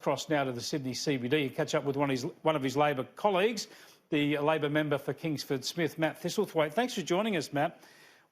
Across now to the Sydney CBD, you catch up with one of his Labor colleagues, the Labor member for Kingsford Smith, Matt Thistlethwaite. Thanks for joining us, Matt.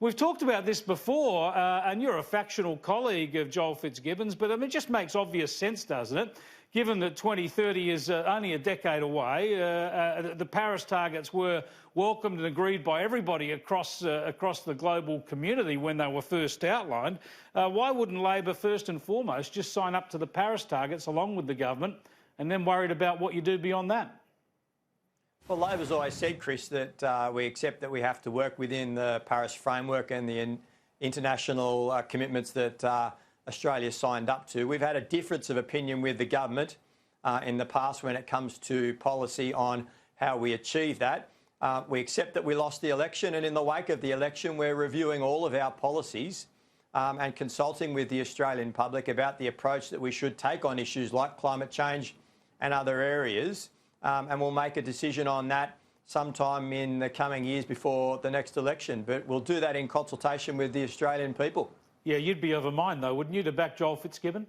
We've talked about this before, and you're a factional colleague of Joel Fitzgibbon's, but I mean, it just makes obvious sense, doesn't it? Given that 2030 is only a decade away, the Paris targets were welcomed and agreed by everybody across the global community when they were first outlined. Why wouldn't Labor, first and foremost, just sign up to the Paris targets along with the government and then worried about what you do beyond that? Well, Labor's always said, Chris, that we accept that we have to work within the Paris framework and the international commitments that Australia signed up to. We've had a difference of opinion with the government in the past when it comes to policy on how we achieve that. We accept that we lost the election, and in the wake of the election, we're reviewing all of our policies and consulting with the Australian public about the approach that we should take on issues like climate change and other areas. And we'll make a decision on that sometime in the coming years before the next election. But we'll do that in consultation with the Australian people. Yeah, you'd be of a mind, though, wouldn't you, to back Joel Fitzgibbon?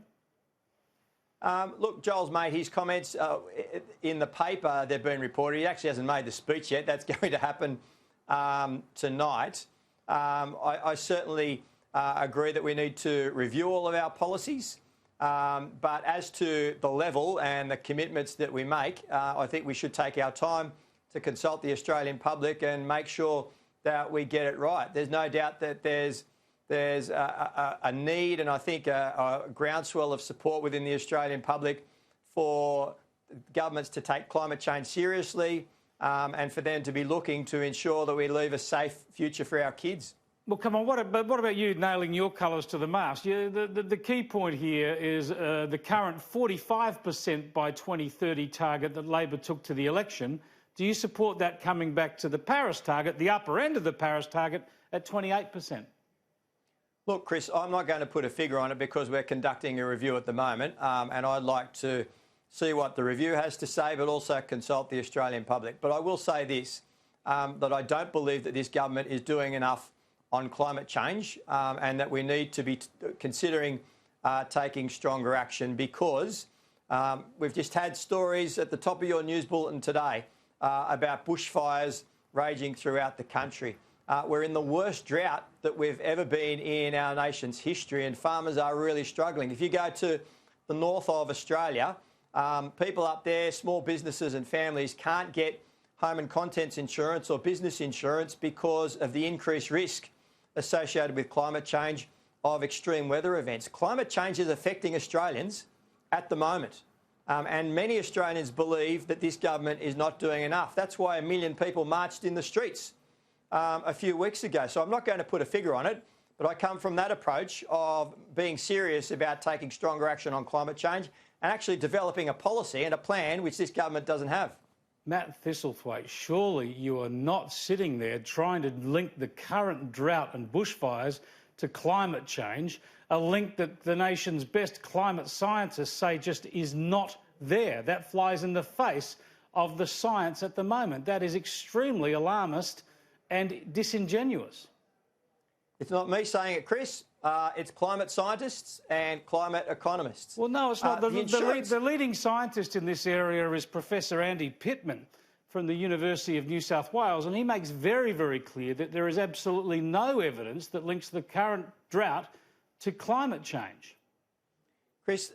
Look, Joel's made his comments in the paper. They've been reported. He actually hasn't made the speech yet. That's going to happen tonight. I certainly agree that we need to review all of our policies. But as to the level and the commitments that we make, I think we should take our time to consult the Australian public and make sure that we get it right. There's no doubt that there's a need and I think a groundswell of support within the Australian public for governments to take climate change seriously and for them to be looking to ensure that we leave a safe future for our kids. Well, come on, what about you nailing your colours to the mast? The key point here is the current 45% by 2030 target that Labor took to the election. Do you support that coming back to the Paris target, the upper end of the Paris target, at 28%? Look, Chris, I'm not going to put a figure on it because we're conducting a review at the moment, and I'd like to see what the review has to say, but also consult the Australian public. But I will say this, that I don't believe that this government is doing enough on climate change and that we need to be considering taking stronger action because we've just had stories at the top of your news bulletin today about bushfires raging throughout the country. We're in the worst drought that we've ever been in our nation's history and farmers are really struggling. If you go to the north of Australia, people up there, small businesses and families can't get home and contents insurance or business insurance because of the increased risk associated with climate change of extreme weather events. Climate change is affecting Australians at the moment. And many Australians believe that this government is not doing enough. That's why 1 million people marched in the streets a few weeks ago. So I'm not going to put a figure on it, but I come from that approach of being serious about taking stronger action on climate change and actually developing a policy and a plan which this government doesn't have. Matt Thistlethwaite, surely you are not sitting there trying to link the current drought and bushfires to climate change, a link that the nation's best climate scientists say just is not there. That flies in the face of the science at the moment. That is extremely alarmist and disingenuous. It's not me saying it, Chris. It's climate scientists and climate economists. Well, no, it's not. The leading scientist in this area is Professor Andy Pittman from the University of New South Wales, and he makes very, very clear that there is absolutely no evidence that links the current drought to climate change. Chris,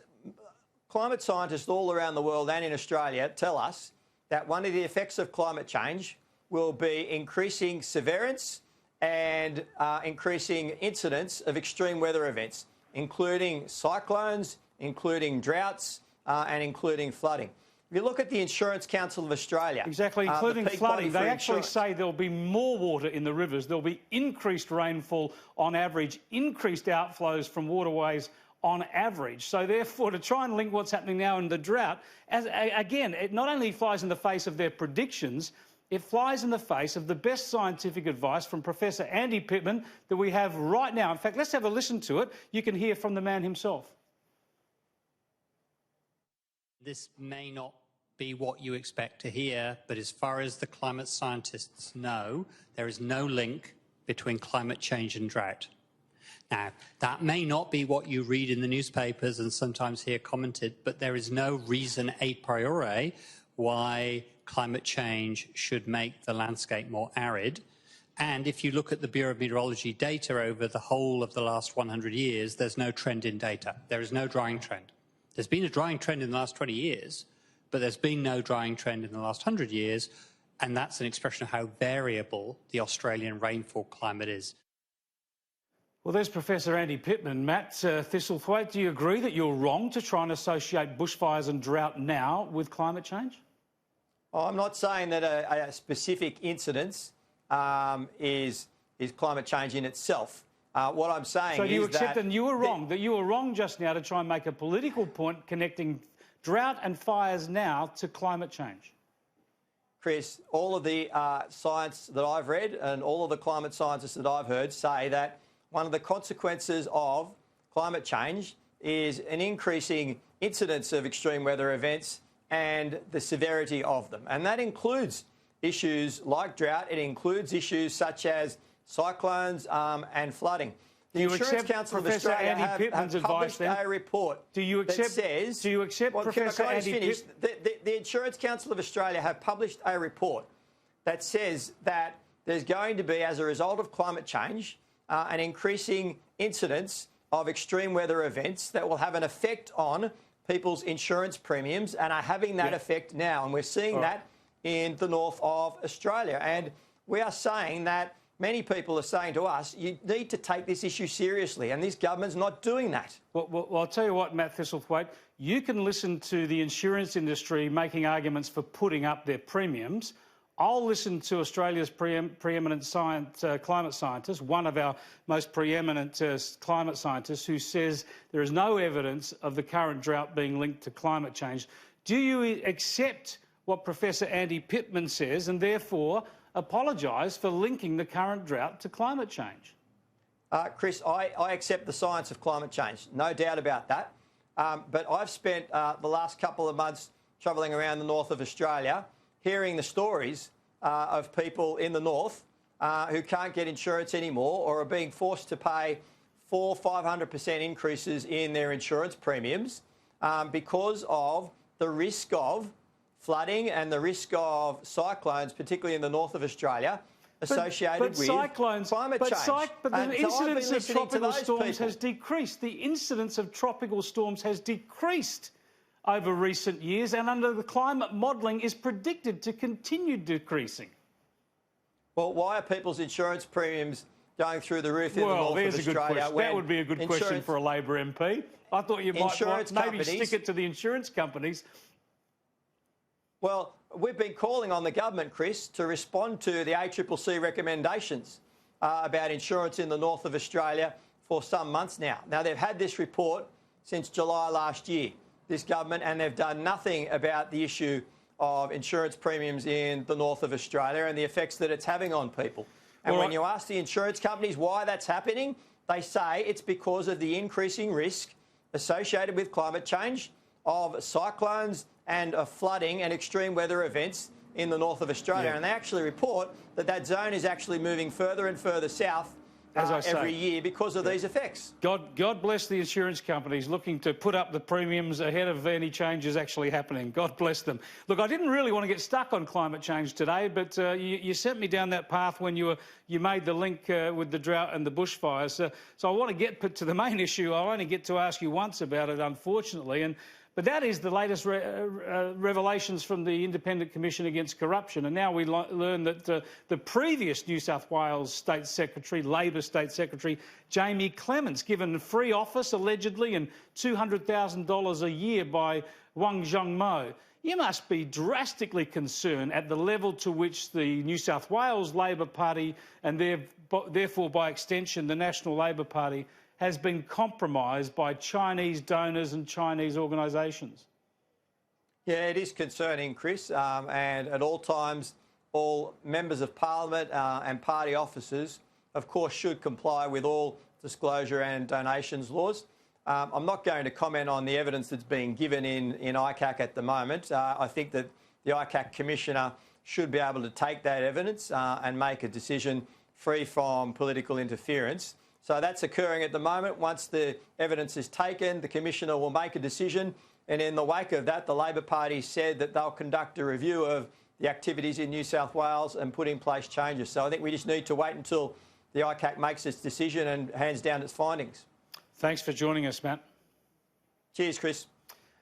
climate scientists all around the world and in Australia tell us that one of the effects of climate change will be increasing severance and increasing incidence of extreme weather events, including cyclones, including droughts and including flooding. If you look at the Insurance Council of Australia... Exactly, including flooding. They actually say there'll be more water in the rivers, there'll be increased rainfall on average, increased outflows from waterways on average. So therefore, to try and link what's happening now in the drought, again, it not only flies in the face of their predictions, it flies in the face of the best scientific advice from Professor Andy Pittman that we have right now. In fact, let's have a listen to it. You can hear from the man himself. This may not be what you expect to hear, but as far as the climate scientists know, there is no link between climate change and drought. Now, that may not be what you read in the newspapers and sometimes hear commented, but there is no reason a priori why climate change should make the landscape more arid. And if you look at the Bureau of Meteorology data over the whole of the last 100 years, there's no trend in data. There is no drying trend. There's been a drying trend in the last 20 years, but there's been no drying trend in the last 100 years, and that's an expression of how variable the Australian rainfall climate is. Well, there's Professor Andy Pittman. Matt Thistlethwaite, do you agree that you're wrong to try and associate bushfires and drought now with climate change? I'm not saying that a specific incidence is climate change in itself. What I'm saying is that... So do you accept that you were wrong, that you were wrong just now to try and make a political point connecting drought and fires now to climate change? Chris, all of the science that I've read and all of the climate scientists that I've heard say that one of the consequences of climate change is an increasing incidence of extreme weather events and the severity of them. And that includes issues like drought. It includes issues such as cyclones and flooding. The Insurance Council of Australia have published a report that says... Do you accept Professor Andy Pittman? The Insurance Council of Australia have published a report that says that there's going to be, as a result of climate change, an increasing incidence of extreme weather events that will have an effect on people's insurance premiums and are having that effect now. And we're seeing that in the north of Australia. And we are saying that many people are saying to us, you need to take this issue seriously, and this government's not doing that. Well, I'll tell you what, Matt Thistlethwaite, you can listen to the insurance industry making arguments for putting up their premiums. I'll listen to Australia's preeminent climate scientist, one of our most preeminent climate scientists, who says there is no evidence of the current drought being linked to climate change. Do you accept what Professor Andy Pittman says and therefore apologise for linking the current drought to climate change? Chris, I accept the science of climate change, no doubt about that. But I've spent the last couple of months travelling around the north of Australia, hearing the stories of people in the north who can't get insurance anymore or are being forced to pay 400-500% increases in their insurance premiums because of the risk of flooding and the risk of cyclones, particularly in the north of Australia, associated with climate change. But the incidence of tropical storms has decreased. The incidence of tropical storms has decreased over recent years, and under the climate modelling is predicted to continue decreasing. Well, why are people's insurance premiums going through the roof in the north of Australia? That would be a good question for a Labor MP. I thought you might maybe stick it to the insurance companies. Well, we've been calling on the government, Chris, to respond to the ACCC recommendations about insurance in the north of Australia for some months now. Now, they've had this report since July last year, this government, and they've done nothing about the issue of insurance premiums in the north of Australia and the effects that it's having on people. And when you ask the insurance companies why that's happening, they say it's because of the increasing risk associated with climate change, of cyclones and of flooding and extreme weather events in the north of Australia. And they actually report that that zone is actually moving further and further south every year because of these effects. God bless the insurance companies looking to put up the premiums ahead of any changes actually happening. God bless them. Look, I didn't really want to get stuck on climate change today, but you sent me down that path when you made the link with the drought and the bushfires. So I want to get to the main issue. I'll only get to ask you once about it, unfortunately. But that is the latest revelations from the Independent Commission Against Corruption. And now we learn that the previous New South Wales State Secretary, Labor State Secretary, Jamie Clements, given free office, allegedly, and $200,000 a year by Wang Zhongmo. You must be drastically concerned at the level to which the New South Wales Labor Party, and therefore by extension the National Labor Party, has been compromised by Chinese donors and Chinese organisations. Yeah, it is concerning, Chris, and at all times, all members of Parliament and party officers, of course, should comply with all disclosure and donations laws. I'm not going to comment on the evidence that's being given in ICAC at the moment. I think that the ICAC Commissioner should be able to take that evidence and make a decision free from political interference. So that's occurring at the moment. Once the evidence is taken, the Commissioner will make a decision. And in the wake of that, the Labor Party said that they'll conduct a review of the activities in New South Wales and put in place changes. So I think we just need to wait until the ICAC makes its decision and hands down its findings. Thanks for joining us, Matt. Cheers, Chris.